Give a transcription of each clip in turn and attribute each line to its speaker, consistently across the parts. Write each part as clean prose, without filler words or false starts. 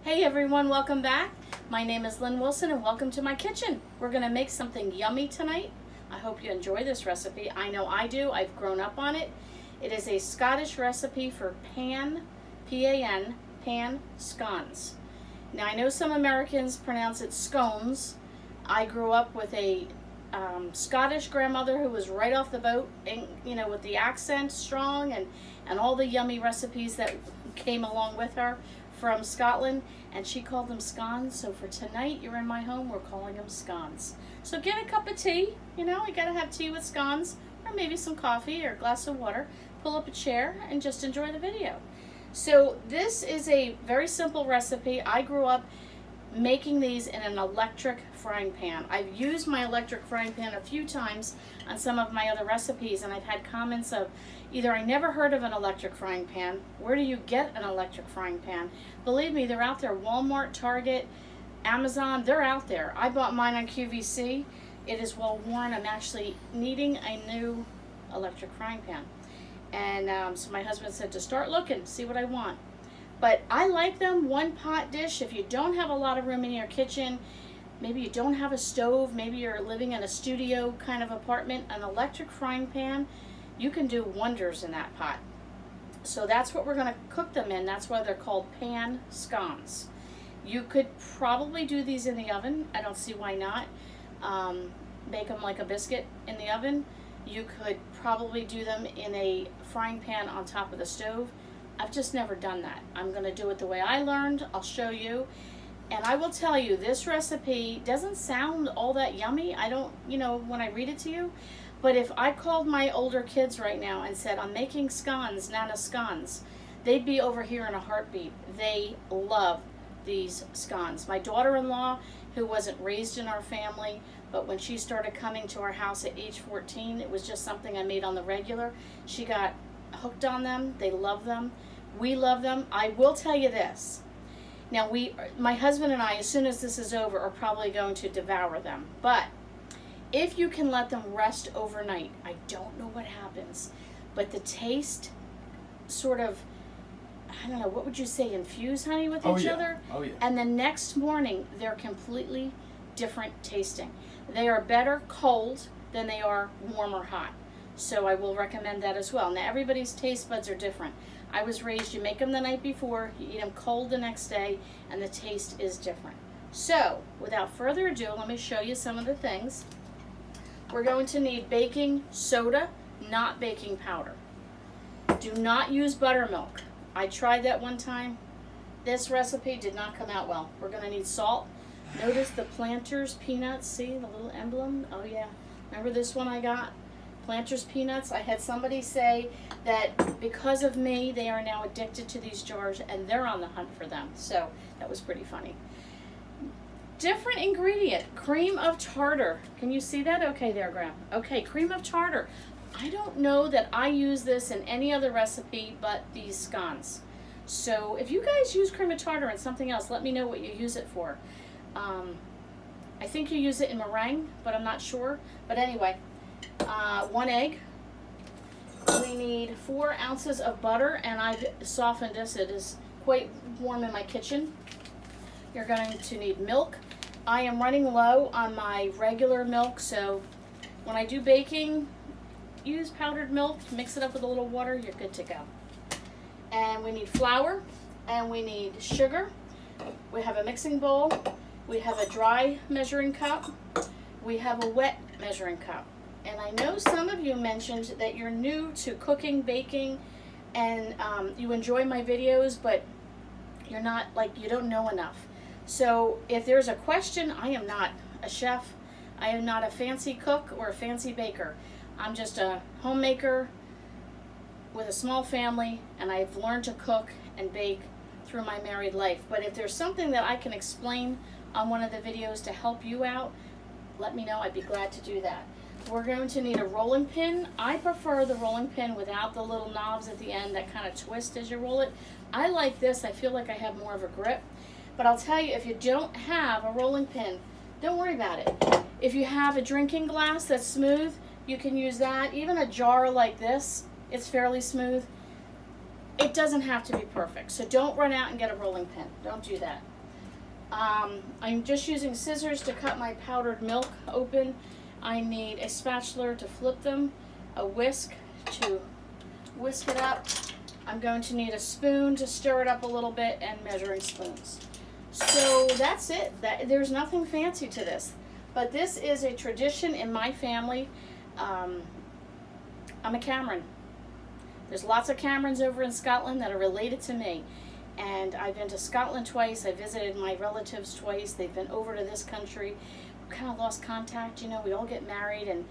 Speaker 1: Hey everyone, welcome back. My name is Lynn Wilson and welcome to my kitchen. We're going to make something yummy tonight. I hope you enjoy this recipe. I know I do. I've grown up on it. It is a Scottish recipe for pan, P-A-N, pan scones. Now I know some Americans pronounce it scones. I grew up with a Scottish grandmother who was right off the boat, and with the accent strong and all the yummy recipes that came along with her from Scotland, and she called them scones. So for tonight, you're in my home, we're calling them scones. So get a cup of tea, you gotta have tea with scones, or maybe some coffee or a glass of water. Pull up a chair and just enjoy the video. So this is a very simple recipe. I grew up making these in an electric frying pan. I've used my electric frying pan a few times on some of my other recipes, and I've had comments of either I never heard of an electric frying pan, where do you get an electric frying pan? Believe me, they're out there. Walmart, Target, Amazon, they're out there. I bought mine on QVC. It is well worn. I'm actually needing a new electric frying pan. And so my husband said to start looking, see what I want. But I like them, one pot dish. If you don't have a lot of room in your kitchen, maybe you don't have a stove, maybe you're living in a studio kind of apartment, an electric frying pan, you can do wonders in that pot. So that's what we're going to cook them in. That's why they're called pan scones. You could probably do these in the oven. I don't see why not. Bake them like a biscuit in the oven. You could probably do them in a frying pan on top of the stove. I've just never done that. I'm going to do it the way I learned. I'll show you. And I will tell you, this recipe doesn't sound all that yummy. I don't, when I read it to you. But if I called my older kids right now and said, I'm making scones, Nana scones, they'd be over here in a heartbeat. They love these scones. My daughter-in-law, who wasn't raised in our family, but when she started coming to our house at age 14, it was just something I made on the regular. She got hooked on them. They love them. We love them. I will tell you this. Now, my husband and I, as soon as this is over, are probably going to devour them. But if you can let them rest overnight, I don't know what happens, but the taste sort of, I don't know, what would you say, infuse, honey, with each other?
Speaker 2: Oh, yeah.
Speaker 1: And the next morning, they're completely different tasting. They are better cold than they are warm or hot. So I will recommend that as well. Now, everybody's taste buds are different. I was raised, you make them the night before, you eat them cold the next day, and the taste is different. So, without further ado, let me show you some of the things. We're going to need baking soda, not baking powder. Do not use buttermilk. I tried that one time. This recipe did not come out well. We're going to need salt. Notice the Planters peanuts. See the little emblem? Oh yeah. Remember this one I got? Planters peanuts. I had somebody say that because of me, they are now addicted to these jars and they're on the hunt for them. So that was pretty funny. Different ingredient, cream of tartar. Can you see that? Okay there, Graham. Okay, cream of tartar. I don't know that I use this in any other recipe but these scones. So if you guys use cream of tartar in something else, let me know what you use it for. I think you use it in meringue, but I'm not sure. But anyway, 1 egg. We need 4 ounces of butter, and I've softened this. It is quite warm in my kitchen. You're going to need milk. I am running low on my regular milk, so when I do baking, use powdered milk, mix it up with a little water, you're good to go. And we need flour, and we need sugar. We have a mixing bowl. We have a dry measuring cup. We have a wet measuring cup. And I know some of you mentioned that you're new to cooking, baking, and you enjoy my videos, but you're not, you don't know enough. So if there's a question, I am not a chef. I am not a fancy cook or a fancy baker. I'm just a homemaker with a small family, and I've learned to cook and bake through my married life. But if there's something that I can explain on one of the videos to help you out, let me know. I'd be glad to do that. We're going to need a rolling pin. I prefer the rolling pin without the little knobs at the end that kind of twist as you roll it. I like this. I feel like I have more of a grip. But I'll tell you, if you don't have a rolling pin, don't worry about it. If you have a drinking glass that's smooth, you can use that. Even a jar like this, it's fairly smooth. It doesn't have to be perfect, so don't run out and get a rolling pin. Don't do that. I'm just using scissors to cut my powdered milk open. I need a spatula to flip them, a whisk to whisk it up. I'm going to need a spoon to stir it up a little bit, and measuring spoons. So that's it. There's nothing fancy to this. But this is a tradition in my family. I'm a Cameron. There's lots of Camerons over in Scotland that are related to me. And I've been to Scotland twice. I visited my relatives twice. They've been over to this country. We kind of lost contact, you know. We all get married and,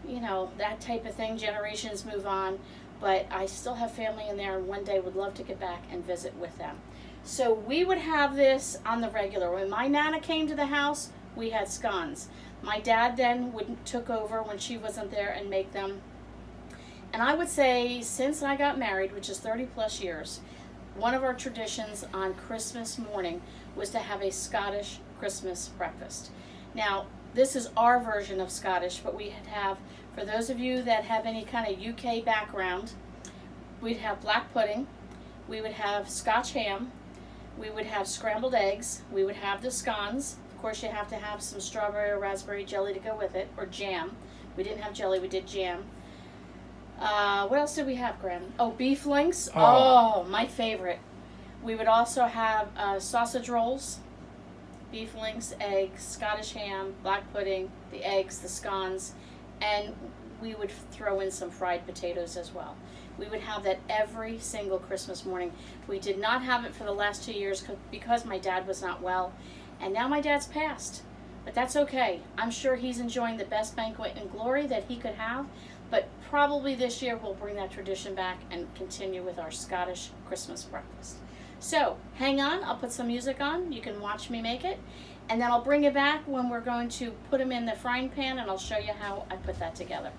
Speaker 1: you know, that type of thing. Generations move on. But I still have family in there, and one day would love to get back and visit with them. So we would have this on the regular. When my Nana came to the house, we had scones. My dad then took over when she wasn't there and make them. And I would say since I got married, which is 30 plus years, one of our traditions on Christmas morning was to have a Scottish Christmas breakfast. Now, this is our version of Scottish, but we'd have, for those of you that have any kind of UK background, we'd have black pudding, we would have Scotch ham, we would have scrambled eggs, we would have the scones. Of course, you have to have some strawberry or raspberry jelly to go with it, or jam. We didn't have jelly, we did jam. What else did we have, Graham? Oh, beef links. Oh, my favorite. We would also have sausage rolls, beef links, eggs, Scottish ham, black pudding, the eggs, the scones, and we would throw in some fried potatoes as well. We would have that every single Christmas morning. We did not have it for the last 2 years because my dad was not well, and now my dad's passed. But that's okay. I'm sure he's enjoying the best banquet in glory that he could have. But probably this year we'll bring that tradition back and continue with our Scottish Christmas breakfast. So hang on, I'll put some music on. You can watch me make it. And then I'll bring it back when we're going to put them in the frying pan, and I'll show you how I put that together.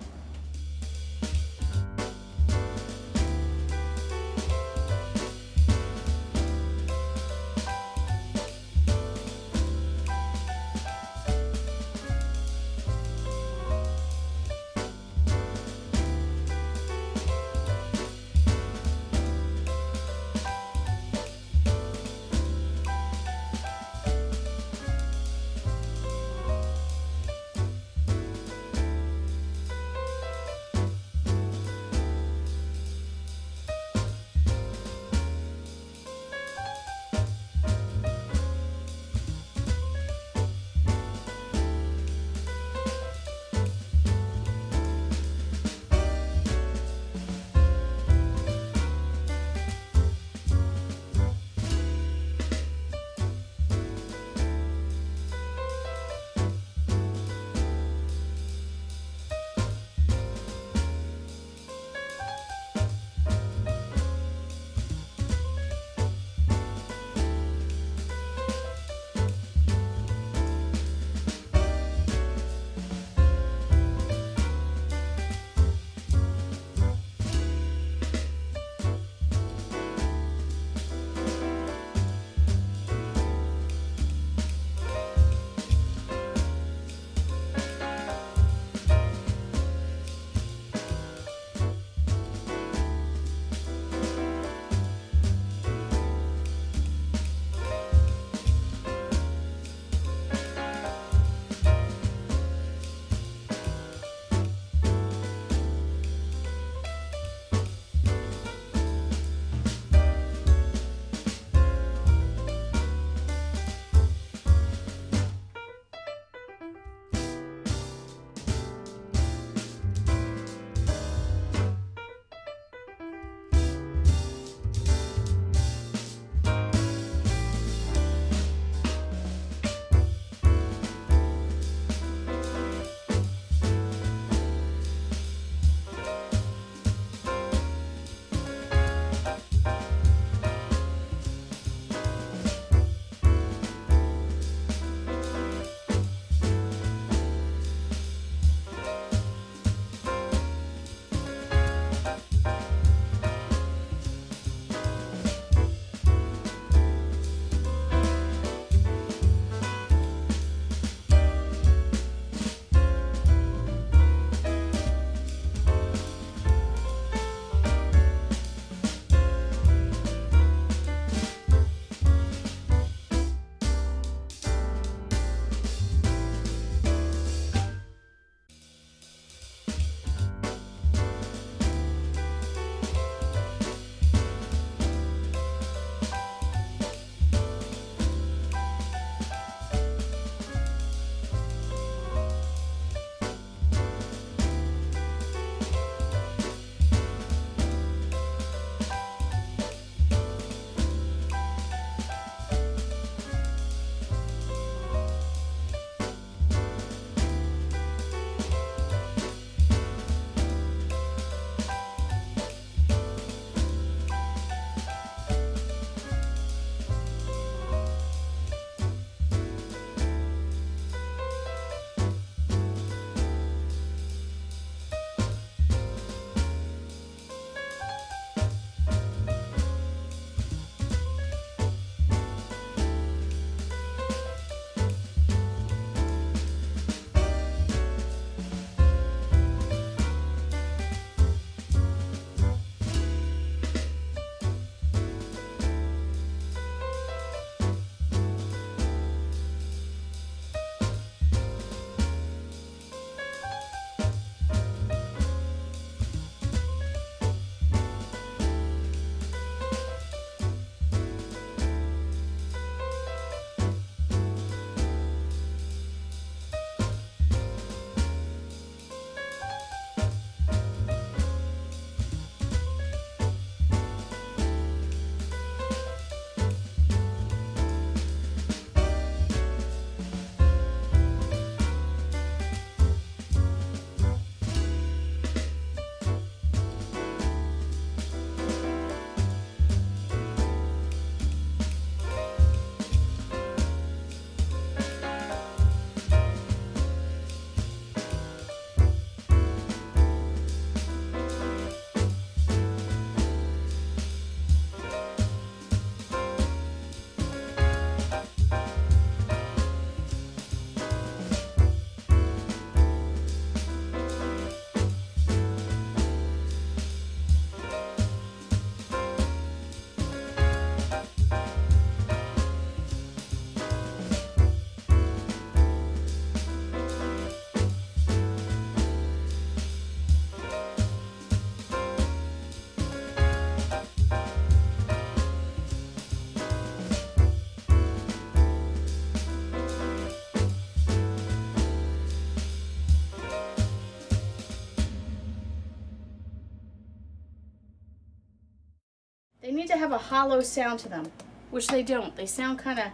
Speaker 1: to have a hollow sound to them, which they don't. They sound kind of,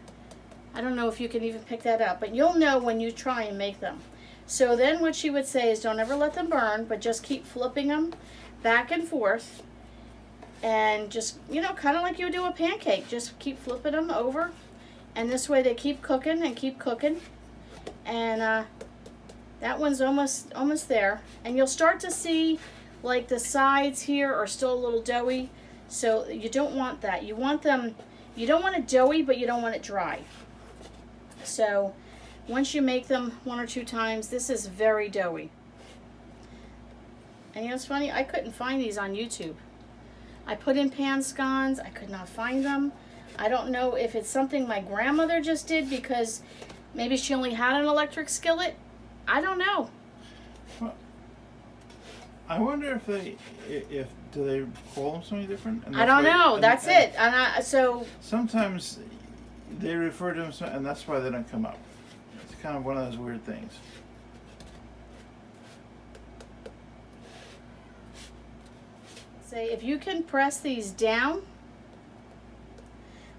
Speaker 1: I don't know if you can even pick that up, but you'll know when you try and make them. So then what she would say is don't ever let them burn, but just keep flipping them back and forth. And just, you know, kind of like you would do a pancake. Just keep flipping them over. And this way they keep cooking and keep cooking. And that one's almost there. And you'll start to see like the sides here are still a little doughy. So you don't want that. You want them, you don't want it doughy, but you don't want it dry. So once you make them 1 or 2 times, this is very doughy. And you know, it's funny, I couldn't find these on YouTube. I put in pan scones, I could not find them. I don't know if it's something my grandmother just did because maybe she only had an electric skillet. I don't know.
Speaker 2: Well, I wonder if do they call them something different?
Speaker 1: I don't know. That's it. And so
Speaker 2: sometimes they refer to them, and that's why they don't come up. It's kind of one of those weird things.
Speaker 1: Say if you can press these down,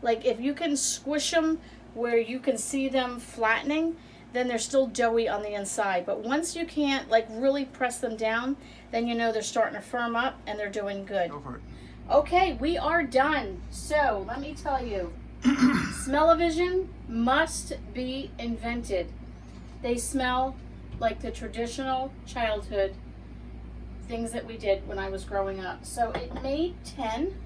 Speaker 1: like if you can squish them where you can see them flattening, then they're still doughy on the inside. But once you can't like really press them down, then you know they're starting to firm up and they're doing good.
Speaker 2: Go for it.
Speaker 1: Okay, we are done. So let me tell you, smell-o-vision must be invented. They smell like the traditional childhood things that we did when I was growing up. So it made 10.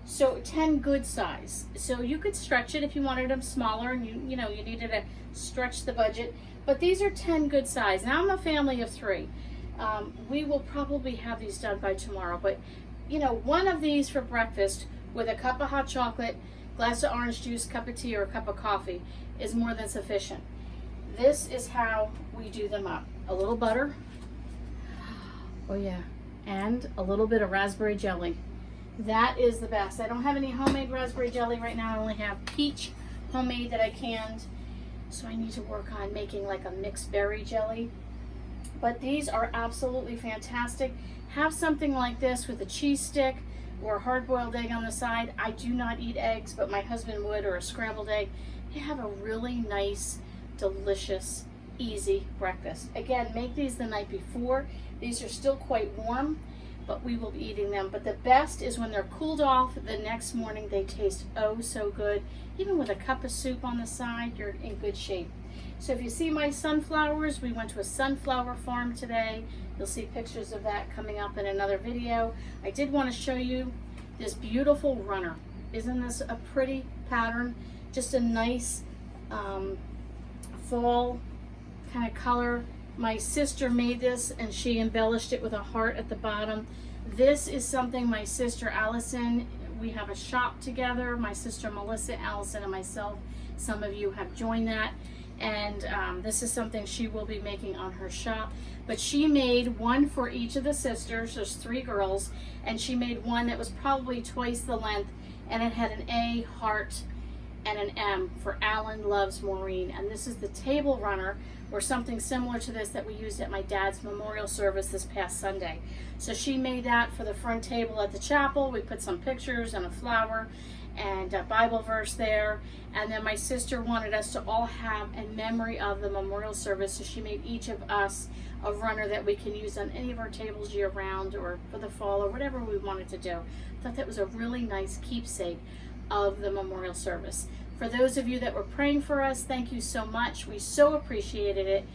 Speaker 1: So 10 good size. So you could stretch it if you wanted them smaller and you know you needed to stretch the budget. But these are 10 good size. Now I'm a family of 3. We will probably have these done by tomorrow. But you know, one of these for breakfast with a cup of hot chocolate, glass of orange juice, cup of tea, or a cup of coffee is more than sufficient. This is how we do them up. A little butter. Oh yeah. And a little bit of raspberry jelly. That is the best. I don't have any homemade raspberry jelly right now. I only have peach homemade that I canned. So I need to work on making like a mixed berry jelly. But these are absolutely fantastic. Have something like this with a cheese stick or a hard-boiled egg on the side. I do not eat eggs, but my husband would, or a scrambled egg. You have a really nice, delicious, easy breakfast. Again, make these the night before. These are still quite warm, but we will be eating them. But the best is when they're cooled off the next morning. They taste oh so good. Even with a cup of soup on the side, you're in good shape. So if you see my sunflowers, we went to a sunflower farm today. You'll see pictures of that coming up in another video. I did want to show you this beautiful runner. Isn't this a pretty pattern? Just a nice fall kind of color. My sister made this and she embellished it with a heart at the bottom. This is something my sister Allison, we have a shop together. My sister Melissa, Allison, and myself. Some of you have joined that. And this is something she will be making on her shop. But she made one for each of the sisters. There's 3 girls. And she made one that was probably twice the length. And it had an A, heart, and an M for Alan Loves Maureen. And this is the table runner, or something similar to this that we used at my dad's memorial service this past Sunday. So she made that for the front table at the chapel. We put some pictures and a flower and a Bible verse there. And then my sister wanted us to all have a memory of the memorial service, so she made each of us a runner that we can use on any of our tables year round or for the fall or whatever we wanted to do. I thought that was a really nice keepsake of the memorial service. For those of you that were praying for us, thank you so much. We so appreciated it.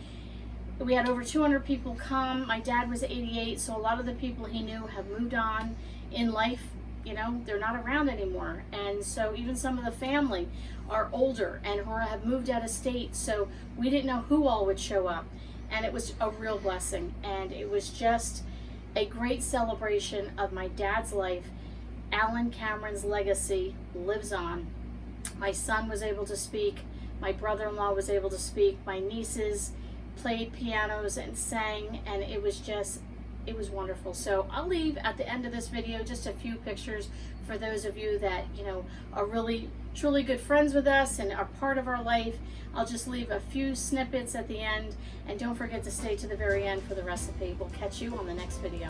Speaker 1: We had over 200 people come. My dad was 88, so a lot of the people he knew have moved on in life. You know, they're not around anymore. And so even some of the family are older and or have moved out of state. So we didn't know who all would show up. And it was a real blessing. And it was just a great celebration of my dad's life. Alan Cameron's legacy lives on. My son was able to speak. My brother-in-law was able to speak. My nieces played pianos and sang. And it was wonderful. So I'll leave at the end of this video just a few pictures for those of you that, you know, are really, truly good friends with us and are part of our life. I'll just leave a few snippets at the end, and don't forget to stay to the very end for the recipe. We'll catch you on the next video.